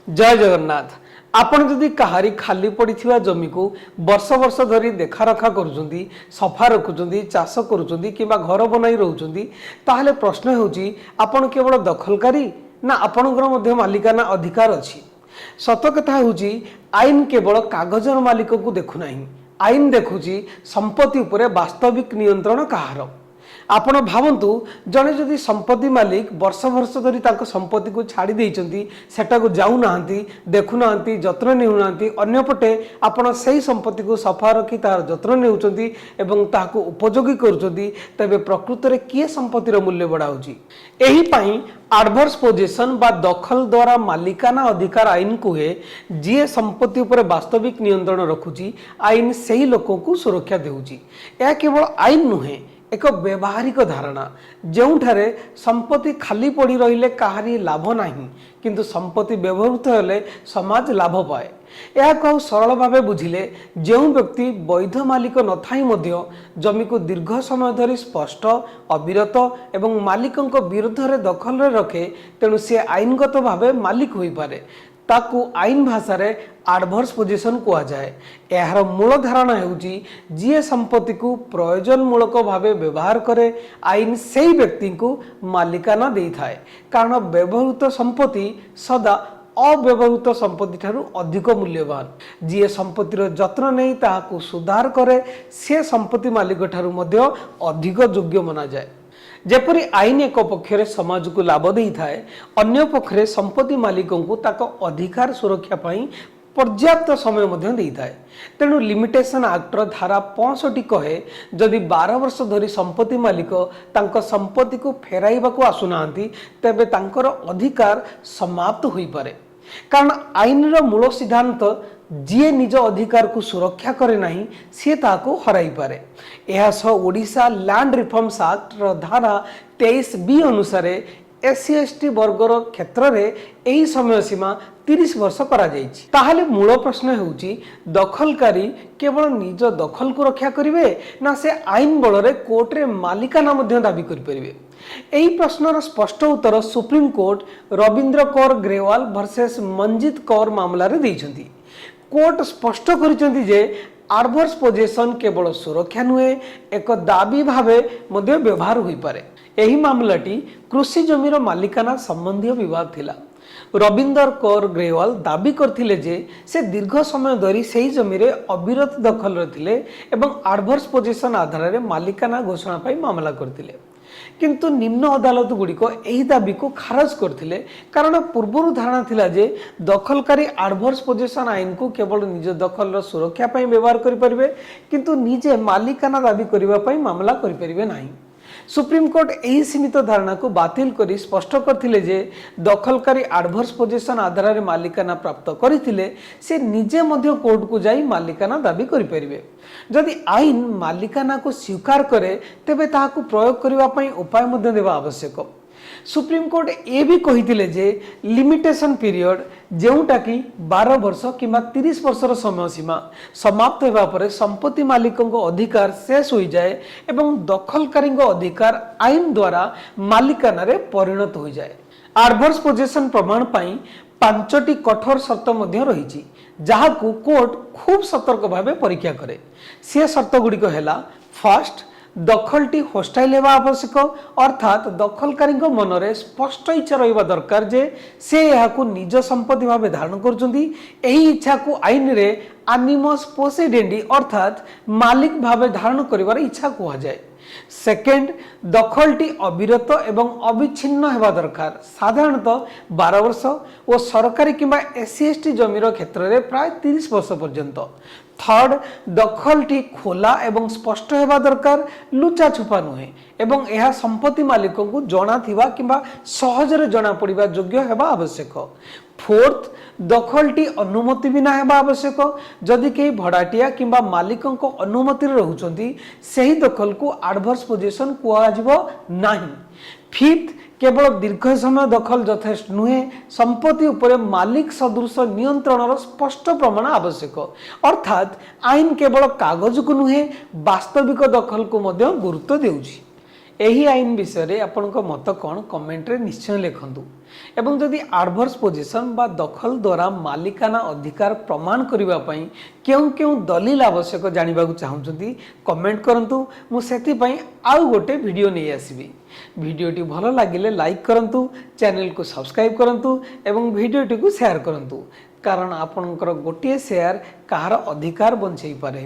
जय जगन्नाथ। आपण जदि कहारी खाली पड़ी जमी को वर्ष वर्ष धरी देखा रखा करुँच सफा रखुंट चाष करुँच कि घर बनाई रोच ताहले प्रश्न होची आपण केवल दखलकारी ना आपणकर मालिकाना अधिकार अच्छी। सत कथा होची आईन केवल कागजर मालिक को देखुना, आईन देखुची संपत्ति उपरे वास्तविक नियंत्रण कहार। आपण भावंतु जड़े जदि संपत्ति मालिक वर्ष वर्ष धरी संपत्ति को छाड़ी देइचंती सेटाको जाऊना देखुना जत्न नेउना अन्यपटे आपण सही संपत्ति को सफा रखी तार जत्न नेउचंती एवं ताको उपयोगी करूचंती तबे प्रकृत रे किए संपत्तिर मूल्य बढ़ाउची। एही पई एडवर्स पोजेशन बा दखल द्वारा मालिकाना अधिकार आईन कुहे जी संपत्ति उपर वास्तविक नियंत्रण रखुची आईन सही लोक को सुरक्षा देउची। यह केवल आईन नुहे एक व्यवहारिक धारणा जोठारे संपत्ति खाली पड़ी रहिले कहारी लाभ नहीं किंतु संपत्ति व्यवहृत हेले समाज लाभ पाए। यह सरल भाव बुझिले जो व्यक्ति वैध मालिक नथाई मध्य जमी को दीर्घ समय धरी स्पष्ट अविरत एवं मालिकों विरुद्ध रे दखल रे रखे तेणु से आईनगत भाव मालिक होई पारे ताकू आईन भाषा रे एडवर्स पोजिशन कहा जाए। यार मूल धारणा हेउची जी संपत्ति को प्रयोजन मूलक भावे व्यवहार करे आईन सही व्यक्ति को मालिकाना दे थाए कारण व्यवहृत संपत्ति सदा अव्यवहृत संपत्ति ठारू अधिक मूल्यवान। जी संपत्तिर जत्न नहीं ताहाकू सुधार करे से संपत्ति मालिक ठारू मध्य अधिक योग्य मना जाए। जेपरी आईन एक पक्षरे समाज को लाभ दे थाए अन्य पक्षरे संपत्ति मालिकों को ताको अधिकार सुरक्षा पाई पर्याप्त समय मध्य दे थाए। तेणु लिमिटेशन एक्टर धारा 65 कहे जदि 12 वर्ष धरी संपत्ति मालिक तांको संपत्ति को फेराइबा को आसुनांती तेबे तांकर अधिकार समाप्त होई पारे कारण आईन रो मूल सिद्धांत जी निज अधिकार को सुरक्षा करे नहीं सी ताको हराई पारे। यह ओडिशा लैंड रिफॉर्म्स एक्ट धारा 23B अनुसार SC/ST वर्गर क्षेत्र में यही समय सीमा 30 वर्ष करा जायछि। ताहले मूल प्रश्न हेउची दखलकारी केवल निज दखल को रक्षा करिवे ना से आईन बल रे कोर्ट रे मालिकाना मध्य दाबी करि परिवे। एही प्रश्नर स्पष्ट उत्तर supreme court Ravinder Kaur Grewal versus Manjit Kaur मामला रे दैछंती। कोर्ट स्पष्ट करिसेंती जे एडवर्स पोजेशन केवल सुरक्षा नुहे एक दाबी भावे मध्य व्यवहार होई पारे। एही मामलाटी कृषि जमीर मालिकाना संबंधी विवाद थिला। रविंदर कौर ग्रेवाल दाबी करथिले जे से दीर्घ समय धरी सही जमीरे अविरत दखल रथिले एवं एडवर्स पोजेशन आधार रे मालिकाना घोषणा पाई मामला करथिले किंतु निम्न अदालत गुड़िक यही दाबी को खारज करथिले कारण पूर्वर धारणा थिला जे दखलकारी एडवर्स पोजेशन आईन को केवल निज दखल सुरक्षा पाई व्यवहार करि परिबे किंतु निजे मालिकाना दाबी करिबा पाई मामला करि परिबे नाही। सुप्रीम कोर्ट यही सीमित धारणा को बातिल करी स्पष्ट करथिले जे दखलकारी एडवर्स पोजेशन आधार रे मालिकाना प्राप्त करथिले से निजे मध्य कोर्ट को जाई मालिकाना दाबी करि परिबे। जदि आईन मालिकाना को स्वीकार करे तेबे ताहाकू प्रयोग करिबा पई उपाय मध्य देबा आवश्यक। सुप्रीम कोर्ट ये भी कहिथिले जे लिमिटेशन पीरियड जोटा कि 12 वर्ष किंबा 30 वर्षर समय सीमा समाप्त होगा पर संपत्ति मालिकों को अधिकार शेष हो जाए एवं दखलकारी अधिकार आईन द्वारा मालिकाना रे परिणत हो जाए। एडवर्स पोजेशन प्रमाण पाई 5टी कठोर शर्त मध्य रही जहाकू कोर्ट खूब सतर्क भावे परीक्षा करे। से शर्त गुड़िक हैला फर्स्ट दखलटी होस्टाइल हेबा आवश्यक अर्थात दखलकारी मनरे स्पष्ट इच्छा रहिबा दरकार जे से याकू निज संपत्ति भावे धारण करछंती। एही इच्छा को आईन रे एनिमस पोसेडेंडी अर्थात मालिक भावे धारण करिवार इच्छा कहा जाए। सेकेंड दखलटी अविरत एवं अविच्छिन्न हेबा दरकार साधारणतः 12 वर्ष और सरकारी किंबा SC/ST जमीर क्षेत्र में प्राय 30 वर्ष पर्यंत। थर्ड दखलटी खोला एवं स्पष्ट हेबा दरकार लुचा छुपा नुहे एवं यह संपत्ति मालिकों को जना थिबा किंबा सहजरे जना पड़िबा योग्य हेबा आवश्यक। फोर्थ दखलटी अनुमति बिना हेबा आवश्यक जदि कई भड़ाटिया किंबा मालिकों को अनुमति रहउचंती सही दखल को एडवर्स पोजेशन कुआजिबो नाही। फिफ्थ केवल दीर्घ समय दखल यथेष्ट नुहे संपत्ति उपरे मालिक सदृश नियंत्रण स्पष्ट प्रमाण आवश्यक अर्थात आईन केवल कागज को नुहे वास्तविक दखल को मध्य गुरुत्व देउछि। ଏହି ଆଇନ ବିଷୟରେ ଆପଣଙ୍କ ମତ କ'ଣ କମେଣ୍ଟରେ ନିଶ୍ଚୟ ଲେଖନ୍ତୁ ଏବଂ ଯଦି ଆଡଭର୍ସ ପୋଜିସନ୍ ବା ଦଖଲ ଦ୍ୱାରା ମାଲିକାନା ଅଧିକାର ପ୍ରମାଣ କରିବା ପାଇଁ କେଉଁ କେଉଁ ଦଲିଲ ଆବଶ୍ୟକ ଜାଣିବାକୁ ଚାହୁଁଛନ୍ତି କମେଣ୍ଟ କରନ୍ତୁ। ମୁଁ ସେଥିପାଇଁ ଆଉ ଗୋଟେ ଭିଡ଼ିଓ ନେଇ ଆସିବି। ଭିଡ଼ିଓଟି ଭଲ ଲାଗିଲେ ଲାଇକ୍ କରନ୍ତୁ, ଚ୍ୟାନେଲକୁ ସବସ୍କ୍ରାଇବ୍ କରନ୍ତୁ ଏବଂ ଭିଡ଼ିଓଟିକୁ ସେୟାର କରନ୍ତୁ, କାରଣ ଆପଣଙ୍କର ଗୋଟିଏ ସେୟାର କାହାର ଅଧିକାର ବଞ୍ଚେଇ ପାରେ।